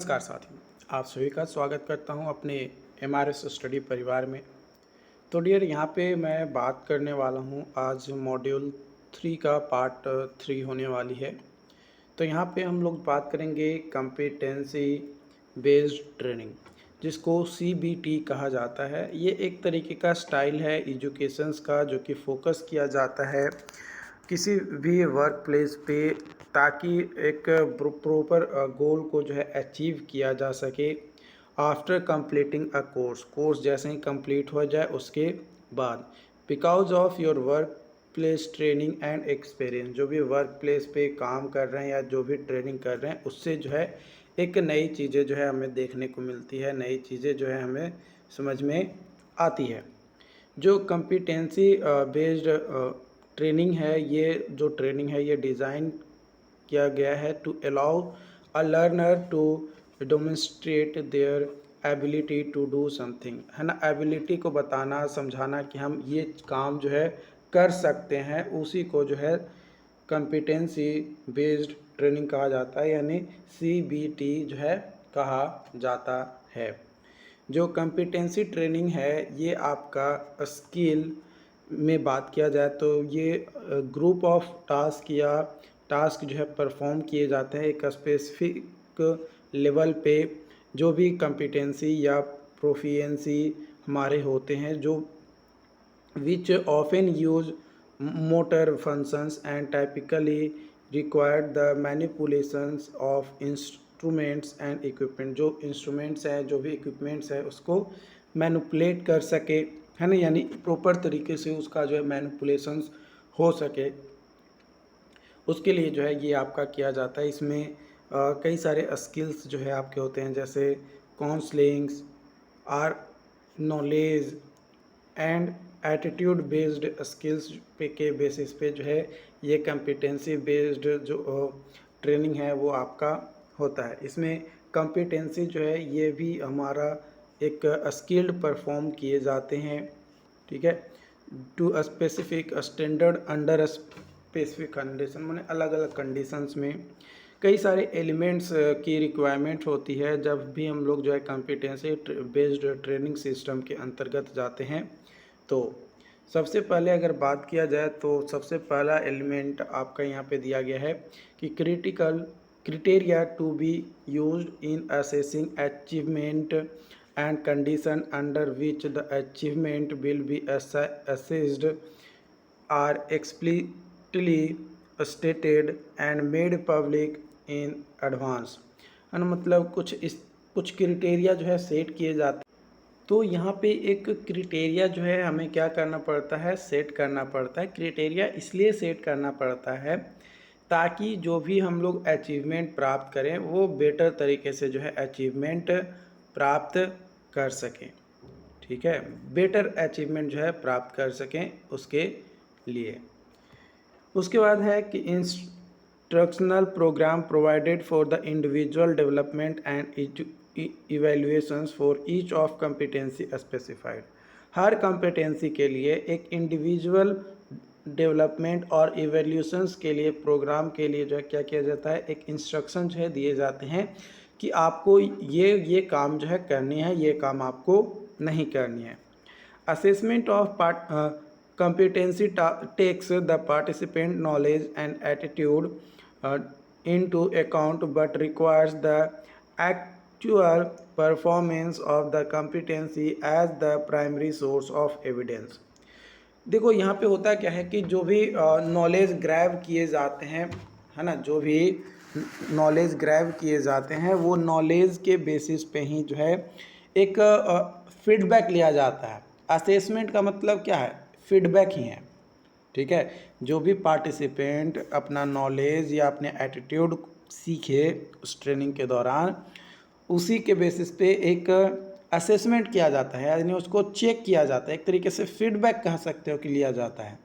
नमस्कार साथियों, आप सभी का स्वागत करता हूं अपने एमआरएस स्टडी परिवार में। तो डियर, यहाँ पे मैं बात करने वाला हूं आज मॉड्यूल 3 का पार्ट 3 होने वाली है। तो यहाँ पे हम लोग बात करेंगे कॉम्पिटेंसी बेस्ड ट्रेनिंग, जिसको सीबीटी कहा जाता है। ये एक तरीके का स्टाइल है एजुकेशंस का जो कि फोकस किया जाता है किसी भी वर्क प्लेस पे, ताकि एक प्रॉपर गोल को जो है अचीव किया जा सके आफ्टर कंप्लीटिंग अ कोर्स जैसे ही कंप्लीट हो जाए उसके बाद। Because of your work place training and experience, जो भी वर्क प्लेस पे काम कर रहे हैं या जो भी ट्रेनिंग कर रहे हैं उससे जो है एक नई चीज़ें जो है हमें देखने को मिलती है, नई चीज़ें जो है हमें समझ में आती है। जो कम्पिटेंसी बेस्ड ट्रेनिंग है, ये जो ट्रेनिंग है ये डिज़ाइन किया गया है to allow a learner to demonstrate their ability to do something, है ना। एबिलिटी को बताना, समझाना कि हम ये काम जो है कर सकते हैं, उसी को जो है कम्पिटेंसी बेस्ड ट्रेनिंग कहा जाता है, यानी सीबीटी जो है कहा जाता है। जो कम्पिटेंसी ट्रेनिंग है ये आपका स्किल में बात किया जाए तो ये ग्रुप ऑफ टास्क या टास्क जो है परफॉर्म किए जाते हैं एक स्पेसिफिक लेवल पे। जो भी कम्पिटेंसी या प्रोफिशिएंसी हमारे होते हैं, जो which often use motor functions and typically require the manipulations of instruments and equipment। जो instruments है, जो भी equipments है उसको मैनिपुलेट कर सके, है ना, यानी प्रॉपर तरीके से उसका जो है मैनिपुलेशंस हो सके, उसके लिए जो है ये आपका किया जाता है। इसमें कई सारे स्किल्स जो है आपके होते हैं, जैसे counsellings are knowledge and attitude based skills पे के बेसिस पे जो है ये कम्पिटेंसी बेस्ड जो ट्रेनिंग है वो आपका होता है। इसमें कम्पिटेंसी जो है ये भी हमारा एक स्किल्ड परफॉर्म किए जाते हैं, ठीक है, to specific standard under specific condition, मैंने अलग अलग कंडीशंस में कई सारे एलिमेंट्स की रिक्वायरमेंट होती है जब भी हम लोग जो है कम्पिटेंसी बेस्ड ट्रेनिंग सिस्टम के अंतर्गत जाते हैं। तो सबसे पहले अगर बात किया जाए तो सबसे पहला एलिमेंट आपका यहाँ पे दिया गया है कि critical criteria to be used in assessing achievement and condition under which the achievement will be assessed are explicitly stated and made public in advance, है ना। मतलब कुछ क्रिटेरिया जो है सेट किए जाते हैं। तो यहाँ पे एक क्रिटेरिया जो है हमें क्या करना पड़ता है, सेट करना पड़ता है। क्रिटेरिया इसलिए सेट करना पड़ता है ताकि जो भी हम लोग अचीवमेंट प्राप्त करें वो बेटर तरीके से जो है अचीवमेंट प्राप्त कर सकें, ठीक है, बेटर अचीवमेंट जो है प्राप्त कर सकें उसके लिए। उसके बाद है कि instructional programme provided for the individual development and evaluations for each of competency specified. हर कॉम्पिटेंसी के लिए एक इंडिविजुअल डेवलपमेंट और इवैल्यूएशंस के लिए, प्रोग्राम के लिए जो है क्या किया जाता है, एक इंस्ट्रक्शन जो है दिए जाते हैं कि आपको ये काम जो है करनी है, ये काम आपको नहीं करनी है। Assessment of competency takes the participant knowledge and attitude into account but requires the actual performance of the competency as the primary source of evidence। देखो यहाँ पे होता क्या है कि जो भी नॉलेज ग्रैब किए जाते हैं, है ना, जो भी नॉलेज ग्रैब किए जाते हैं वो नॉलेज के बेसिस पे ही जो है एक फीडबैक लिया जाता है। असेसमेंट का मतलब क्या है, फीडबैक ही है, ठीक है। जो भी पार्टिसिपेंट अपना नॉलेज या अपने एटीट्यूड सीखे उस ट्रेनिंग के दौरान, उसी के बेसिस पे एक असेसमेंट किया जाता है, यानी उसको चेक किया जाता है, एक तरीके से फीडबैक कह सकते हो कि लिया जाता है,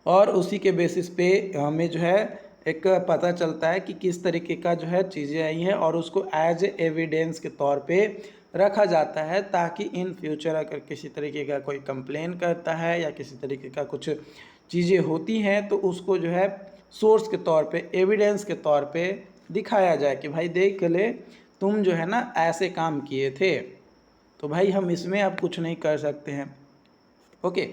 और उसी के बेसिस पे हमें जो है एक पता चलता है कि किस तरीके का जो है चीज़ें आई हैं और उसको एज एविडेंस के तौर पे रखा जाता है, ताकि इन फ्यूचर अगर किसी तरीके का कोई कंप्लेन करता है या किसी तरीके का कुछ चीज़ें होती हैं तो उसको जो है सोर्स के तौर पे, एविडेंस के तौर पे दिखाया जाए कि भाई देख ले, तुम जो है ना ऐसे काम किए थे, तो भाई हम इसमें अब कुछ नहीं कर सकते हैं। ओके,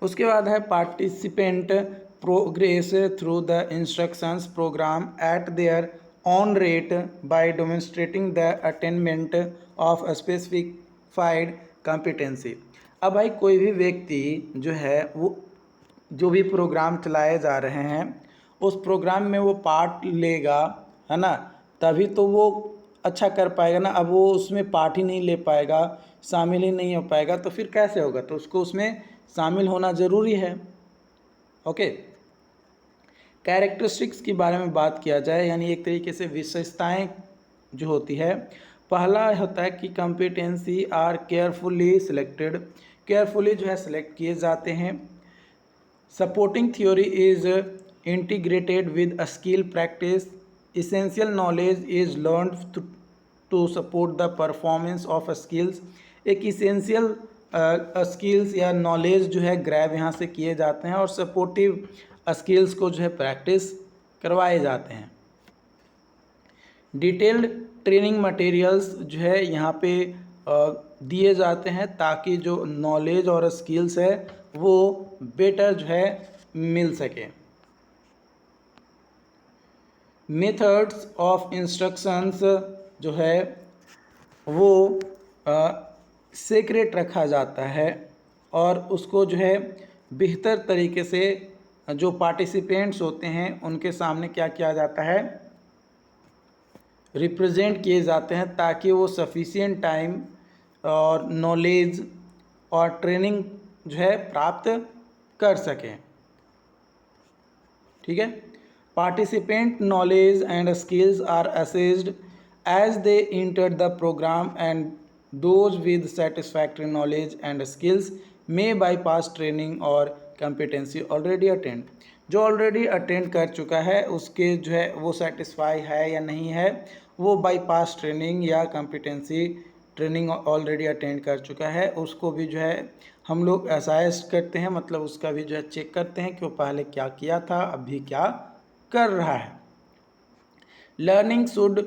उसके बाद है participant progress through the instructions programme at their own rate by demonstrating the attainment of specified competency. अब भाई कोई भी व्यक्ति जो है वो जो भी प्रोग्राम चलाए जा रहे हैं उस प्रोग्राम में वो पार्ट लेगा, है ना, तभी तो वो अच्छा कर पाएगा ना। अब वो उसमें पार्ट ही नहीं ले पाएगा, शामिल ही नहीं हो पाएगा, तो फिर कैसे होगा? तो उसको उसमें शामिल होना ज़रूरी है। ओके, कैरेक्टरिस्टिक्स के बारे में बात किया जाए, यानी एक तरीके से विशेषताएं जो होती है, पहला होता है कि competency are carefully selected, carefully जो है सिलेक्ट किए जाते हैं। Supporting theory is integrated with a skill practice, essential knowledge is learned to support the performance of skills. एक इसेंशियल स्किल्स या नॉलेज जो है ग्रैब यहाँ से किए जाते हैं और सपोर्टिव स्किल्स को जो है प्रैक्टिस करवाए जाते हैं। डिटेल्ड ट्रेनिंग मटेरियल्स जो है यहाँ पे दिए जाते हैं ताकि जो नॉलेज और स्किल्स है वो बेटर जो है मिल सके। मेथड्स ऑफ इंस्ट्रक्शंस जो है वो सीक्रेट रखा जाता है और उसको जो है बेहतर तरीके से जो पार्टिसिपेंट्स होते हैं उनके सामने क्या किया जाता है, रिप्रेजेंट किए जाते हैं, ताकि वो सफिशिएंट टाइम और नॉलेज और ट्रेनिंग जो है प्राप्त कर सकें। ठीक है, participant knowledge and skills are assessed as they enter the programme and those with satisfactory knowledge and skills may bypass training और कॉम्पिटेंसी ऑलरेडी अटेंड। जो ऑलरेडी अटेंड कर चुका है उसके जो है वो सेटिस्फाई है या नहीं है, वो बाईपास ट्रेनिंग या कॉम्पिटेंसी ट्रेनिंग ऑलरेडी अटेंड कर चुका है, उसको भी जो है हम लोग असाइज करते हैं, मतलब उसका भी जो है चेक करते हैं कि वो पहले क्या किया था, अभी क्या कर रहा है। Learning should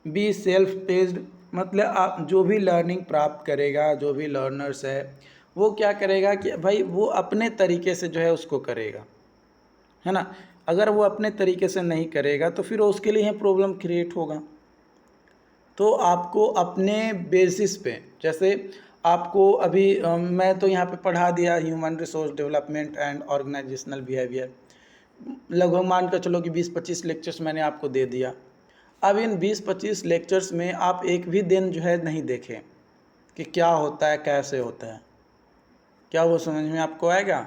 be self paced, मतलब आप जो भी लर्निंग प्राप्त करेगा, जो भी लर्नर्स है वो क्या करेगा कि भाई वो अपने तरीके से जो है उसको करेगा, है ना। अगर वो अपने तरीके से नहीं करेगा तो फिर उसके लिए प्रॉब्लम क्रिएट होगा। तो आपको अपने बेसिस पे, जैसे आपको अभी मैं तो यहाँ पे पढ़ा दिया human resource development and organisational behaviour, लगभग मान कर चलो कि 20-25 लेक्चर्स मैंने आपको दे दिया। अब इन 20-25 लेक्चर्स में आप एक भी दिन जो है नहीं देखें कि क्या होता है, कैसे होता है, क्या वो समझ में आपको आएगा?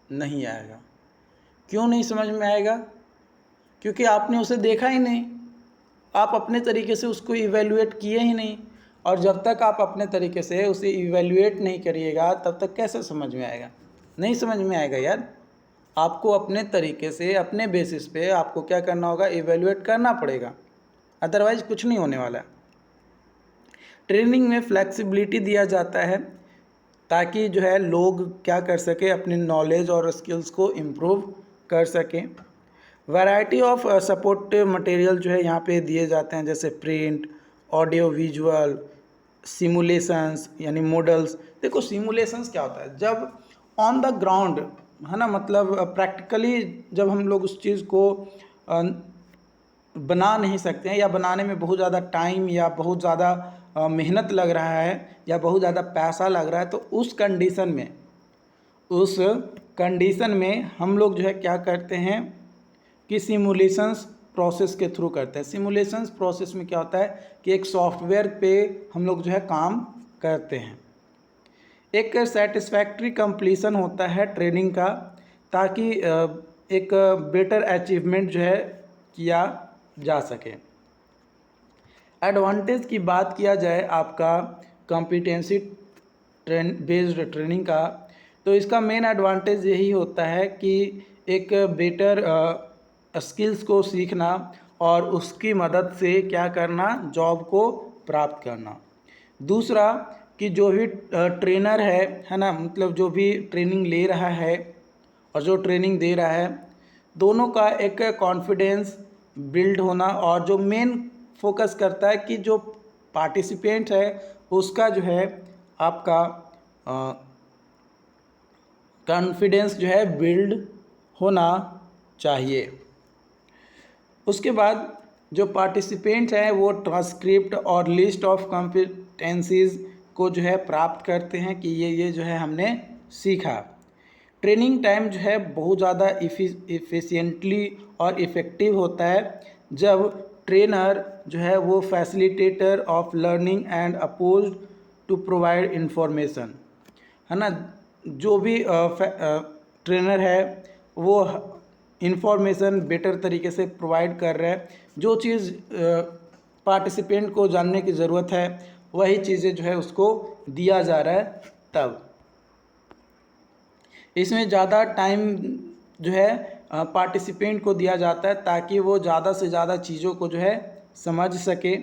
नहीं आएगा। क्यों नहीं समझ में आएगा? क्योंकि आपने उसे देखा ही नहीं, आप अपने तरीके से उसको इवेल्युएट किए ही नहीं, और जब तक आप अपने तरीके से उसे इवेल्युएट नहीं करिएगा तब तक कैसे समझ में आएगा? नहीं समझ में आएगा यार। आपको अपने तरीके से, अपने बेसिस पे आपको क्या करना होगा, इवेल्युएट करना पड़ेगा, अदरवाइज कुछ नहीं होने वाला। ट्रेनिंग में फ्लेक्सिबिलिटी दिया जाता है ताकि जो है लोग क्या कर सके, अपनी नॉलेज और स्किल्स को इम्प्रूव कर सकें। वैरायटी ऑफ सपोर्टिव मटेरियल जो है यहाँ पे दिए जाते हैं, जैसे प्रिंट, ऑडियो विजुअल, सिमुलेशंस यानी मॉडल्स। देखो सिमुलेशंस क्या होता है, जब ऑन द ग्राउंड, है ना, मतलब प्रैक्टिकली जब हम लोग उस चीज़ को बना नहीं सकते हैं या बनाने में बहुत ज़्यादा टाइम या बहुत ज़्यादा मेहनत लग रहा है या बहुत ज़्यादा पैसा लग रहा है, तो उस कंडीशन में हम लोग जो है क्या करते हैं कि सिमुलेशंस प्रोसेस के थ्रू करते हैं। सिमुलेशंस प्रोसेस में क्या होता है कि एक सॉफ्टवेयर पे हम लोग जो है काम करते हैं। एक सेटिस्फैक्ट्री कंप्लीशन होता है ट्रेनिंग का, ताकि एक बेटर अचीवमेंट जो है किया जा सके। एडवांटेज की बात किया जाए आपका कॉम्पिटेंसी बेस्ड ट्रेनिंग का, तो इसका मेन एडवांटेज यही होता है कि एक बेटर स्किल्स को सीखना और उसकी मदद से क्या करना, जॉब को प्राप्त करना। दूसरा कि जो भी ट्रेनर है ना, मतलब जो भी ट्रेनिंग ले रहा है और जो ट्रेनिंग दे रहा है, दोनों का एक कॉन्फिडेंस बिल्ड होना, और जो मेन फोकस करता है कि जो पार्टिसिपेंट है उसका जो है आपका कॉन्फिडेंस जो है बिल्ड होना चाहिए। उसके बाद जो पार्टिसिपेंट हैं वो ट्रांसक्रिप्ट और लिस्ट ऑफ कॉम्पिटेंसीज को जो है प्राप्त करते हैं कि ये जो है हमने सीखा। ट्रेनिंग टाइम जो है बहुत ज़्यादा इफ़िशिएंटली और इफ़ेक्टिव होता है जब ट्रेनर जो है वो facilitator of learning and opposed to provide information, है ना। जो भी ट्रेनर है वो इंफॉर्मेशन बेटर तरीके से प्रोवाइड कर रहा है। जो चीज़ पार्टिसिपेंट को जानने की ज़रूरत है वही चीज़ें जो है उसको दिया जा रहा है। तब इसमें ज़्यादा टाइम जो है पार्टिसिपेंट को दिया जाता है ताकि वो ज़्यादा से ज़्यादा चीज़ों को जो है समझ सके।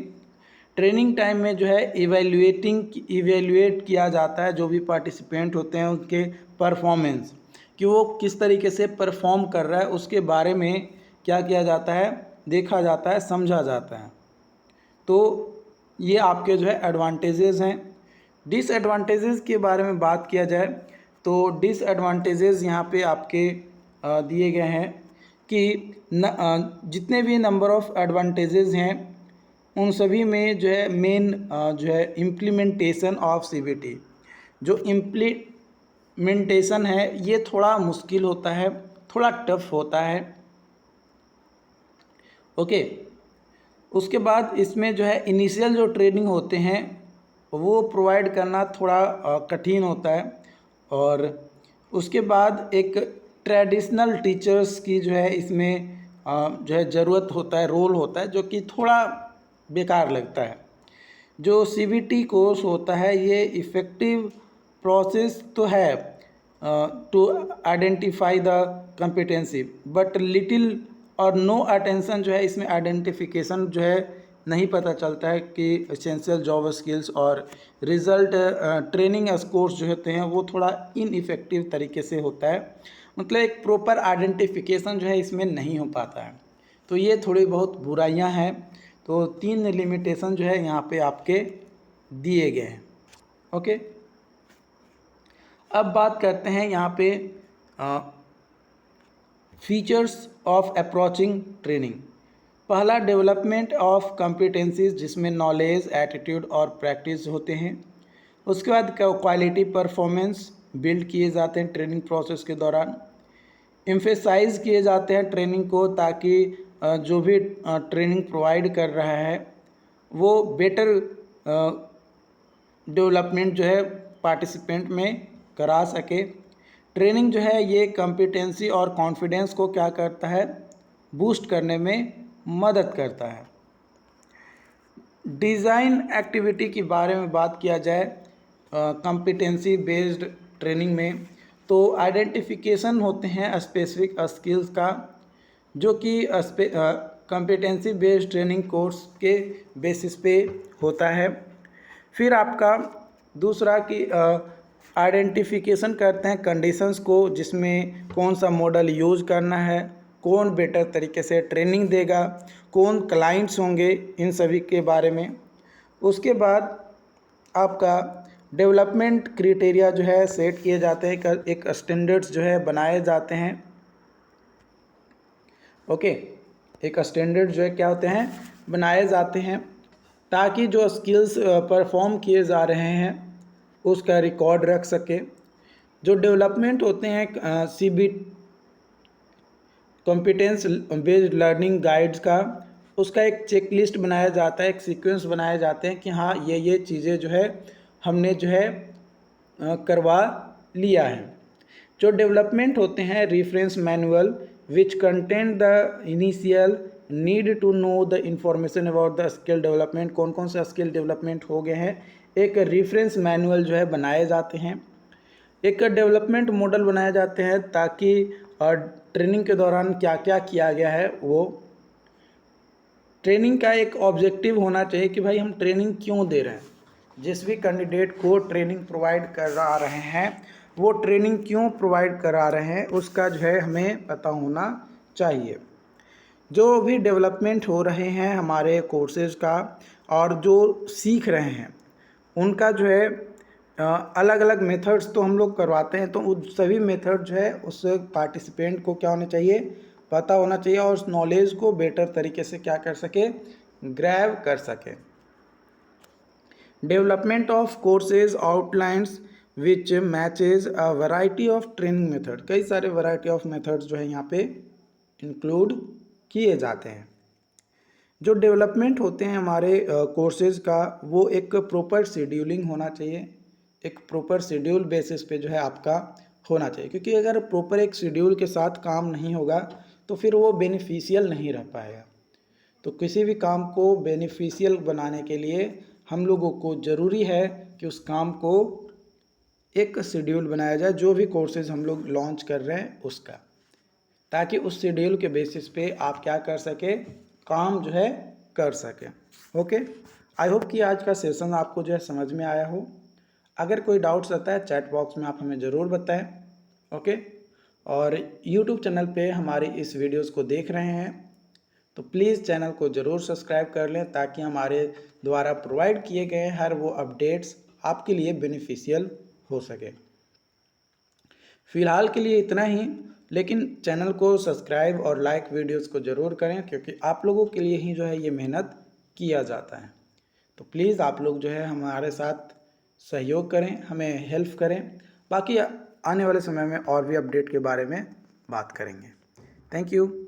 ट्रेनिंग टाइम में जो है इवेल्युएट किया जाता है जो भी पार्टिसिपेंट होते हैं उनके परफॉर्मेंस, कि वो किस तरीके से परफॉर्म कर रहा है उसके बारे में क्या किया जाता है, देखा जाता है, समझा जाता है। तो ये आपके जो है एडवांटेजेस हैं। डिसएडवांटेजेस के बारे में बात किया जाए तो डिसएडवांटेजेस यहाँ पे आपके दिए गए हैं कि जितने भी नंबर ऑफ़ एडवांटेजेस हैं उन सभी में जो है मेन जो है इम्प्लीमेंटेशन ऑफ सीबीटी, जो इम्प्लीमेंटेशन है ये थोड़ा मुश्किल होता है, थोड़ा टफ होता है। ओके। उसके बाद इसमें जो है इनिशियल जो ट्रेनिंग होते हैं वो प्रोवाइड करना थोड़ा कठिन होता है, और उसके बाद एक ट्रेडिशनल टीचर्स की जो है इसमें जो है ज़रूरत होता है, रोल होता है, जो कि थोड़ा बेकार लगता है। जो सीबीटी कोर्स होता है ये इफ़ेक्टिव प्रोसेस तो है to identify the competency, but little or no attention जो है इसमें आइडेंटिफिकेशन जो है नहीं पता चलता है कि एसेंशियल जॉब स्किल्स और रिजल्ट ट्रेनिंग स्कोर्स जो होते हैं वो थोड़ा इनइफेक्टिव तरीके से होता है, मतलब एक प्रॉपर आइडेंटिफिकेशन जो है इसमें नहीं हो पाता है। तो ये थोड़ी बहुत बुराइयां हैं। तो 3 लिमिटेशन जो है यहाँ पे आपके दिए गए हैं। ओके। अब बात करते हैं यहाँ पे फीचर्स ऑफ अप्रोचिंग ट्रेनिंग। पहला डेवलपमेंट ऑफ कॉम्पिटेंसीज जिसमें नॉलेज, एटीट्यूड और प्रैक्टिस होते हैं। उसके बाद क्वालिटी परफॉर्मेंस बिल्ड किए जाते हैं ट्रेनिंग प्रोसेस के दौरान। एम्फेसाइज किए जाते हैं ट्रेनिंग को ताकि जो भी ट्रेनिंग प्रोवाइड कर रहा है वो बेटर डेवलपमेंट जो है पार्टिसिपेंट में करा सके। ट्रेनिंग जो है ये कॉम्पिटेंसी और कॉन्फिडेंस को क्या करता है, बूस्ट करने में मदद करता है। डिज़ाइन एक्टिविटी के बारे में बात किया जाए कॉम्पिटेंसी बेस्ड ट्रेनिंग में, तो आइडेंटिफिकेशन होते हैं स्पेसिफिक स्किल्स का, जो कि कॉम्पिटेंसी बेस्ड ट्रेनिंग कोर्स के बेसिस पे होता है। फिर आपका दूसरा कि आइडेंटिफिकेशन करते हैं कंडीशंस को, जिसमें कौन सा मॉडल यूज़ करना है, कौन बेटर तरीके से ट्रेनिंग देगा, कौन क्लाइंट्स होंगे, इन सभी के बारे में। उसके बाद आपका डेवलपमेंट क्राइटेरिया जो है सेट किए जाते हैं, एक स्टैंडर्ड्स जो है बनाए जाते हैं। ओके। एक स्टैंडर्ड जो है क्या होते हैं, बनाए जाते हैं, ताकि जो स्किल्स परफॉर्म किए जा रहे हैं उसका रिकॉर्ड रख सके। जो डेवलपमेंट होते हैं CB competence based learning guides का, उसका एक चेकलिस्ट बनाया जाता है, एक सीक्वेंस बनाए जाते हैं कि हाँ ये चीज़ें जो है हमने जो है करवा लिया है। जो डेवलपमेंट होते हैं reference manual which contain the initial need to know the information about the skill development, कौन कौन सा स्किल डेवलपमेंट हो गए हैं, एक रेफरेंस मैनुअल जो है बनाए जाते हैं। एक डेवलपमेंट मॉडल बनाए जाते हैं ताकि ट्रेनिंग के दौरान क्या क्या किया गया है वो, ट्रेनिंग का एक ऑब्जेक्टिव होना चाहिए कि भाई हम ट्रेनिंग क्यों दे रहे हैं, जिस भी कैंडिडेट को ट्रेनिंग प्रोवाइड करा रहे हैं वो ट्रेनिंग क्यों प्रोवाइड करा रहे हैं उसका जो है हमें पता होना चाहिए। जो भी डेवलपमेंट हो रहे हैं हमारे कोर्सेज़ का और जो सीख रहे हैं उनका जो है अलग अलग मेथड्स तो हम लोग करवाते हैं, तो उस सभी मेथड जो है उस पार्टिसिपेंट को क्या होना चाहिए, पता होना चाहिए और उस नॉलेज को बेटर तरीके से क्या कर सके, ग्रैब कर सके। Development of courses outlines which matches a variety of training method, कई सारे वैरायटी ऑफ मेथड्स जो है यहाँ पे इंक्लूड किए जाते हैं। जो डेवलपमेंट होते हैं हमारे कोर्सेज़ का वो एक प्रॉपर शेड्यूलिंग होना चाहिए, एक प्रॉपर शेड्यूल बेसिस पे जो है आपका होना चाहिए, क्योंकि अगर प्रॉपर एक शेड्यूल के साथ काम नहीं होगा तो फिर वो बेनिफिशियल नहीं रह पाएगा। तो किसी भी काम को बेनिफिशियल बनाने के लिए हम लोगों को ज़रूरी है कि उस काम को एक शेड्यूल बनाया जाए, जो भी कोर्सेज़ हम लोग लॉन्च कर रहे हैं उसका, ताकि उस शेड्यूल के बेसिस पे आप क्या कर सके, काम जो है कर सकें। ओके, आई होप कि आज का सेशन आपको जो है समझ में आया हो। अगर कोई डाउट्स रहता है चैट बॉक्स में आप हमें ज़रूर बताएं। ओके, और यूट्यूब चैनल पे हमारी इस वीडियोस को देख रहे हैं तो प्लीज़ चैनल को ज़रूर सब्सक्राइब कर लें, ताकि हमारे द्वारा प्रोवाइड किए गए हर वो अपडेट्स आपके लिए बेनिफिशियल हो सके। फ़िलहाल के लिए इतना ही, लेकिन चैनल को सब्सक्राइब और लाइक वीडियोस को ज़रूर करें, क्योंकि आप लोगों के लिए ही जो है ये मेहनत किया जाता है। तो प्लीज़ आप लोग जो है हमारे साथ सहयोग करें, हमें हेल्प करें। बाकी आने वाले समय में और भी अपडेट के बारे में बात करेंगे। Thank you.